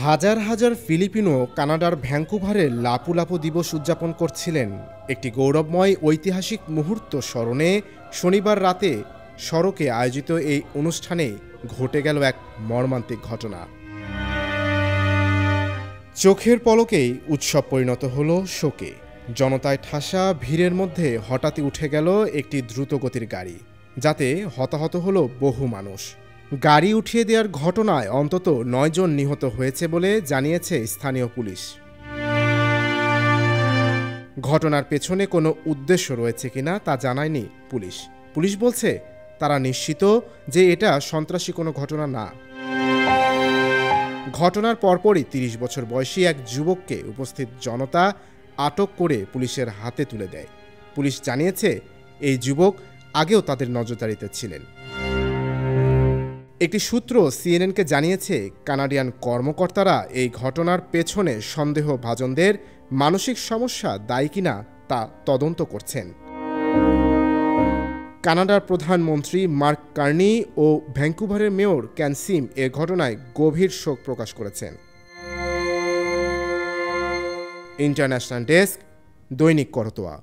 হাজার হাজার ফিলিপিনো কানাডার ভ্যাঙ্কুভারে লাপু লাপু দিবস উদযাপন করছিলেন। একটি গৌরবময় ঐতিহাসিক মুহূর্ত স্মরণে শনিবার রাতে সড়কে আয়োজিত এই অনুষ্ঠানে ঘটে গেল এক মর্মান্তিক ঘটনা। চোখের পলকেই উৎসব পরিণত হলো শোকে। জনতায় ঠাসা ভিড়ের মধ্যে হঠাৎই উঠে গেল একটি দ্রুতগতির গাড়ি, যাতে হতাহত হলো বহু মানুষ। গাড়ি উঠিয়ে দেওয়ার ঘটনায় অন্তত 9 জন নিহত হয়েছে বলে জানিয়েছে স্থানীয় পুলিশ। ঘটনার পেছনে কোনো উদ্দেশ্য রয়েছে কিনা তা জানায়নি পুলিশ। পুলিশ বলছে তারা নিশ্চিত যে এটা সন্ত্রাসী কোনো ঘটনা না। ঘটনার পরপরই 30 বছর বয়সী এক যুবককে উপস্থিত জনতা আটক করে পুলিশের হাতে তুলে দেয়। পুলিশ জানিয়েছে এই যুবক আগেও তাদের নজরদারিতে ছিলেন। একটি সূত্র সিএনএনকে জানিয়েছে কানাডিয়ান কর্মকর্তারা এই ঘটনার পেছনে সন্দেহভাজনদের মানসিক সমস্যা দায়ী কিনা তা তদন্ত করছেন। কানাডার প্রধানমন্ত্রী মার্ক কার্নি ও ভ্যাঙ্কুভারের মেয়র ক্যান সিম এ ঘটনায় গভীর শোক প্রকাশ করেছেন। ইন্টারন্যাশনাল ডেস্ক, দৈনিক করতোয়া।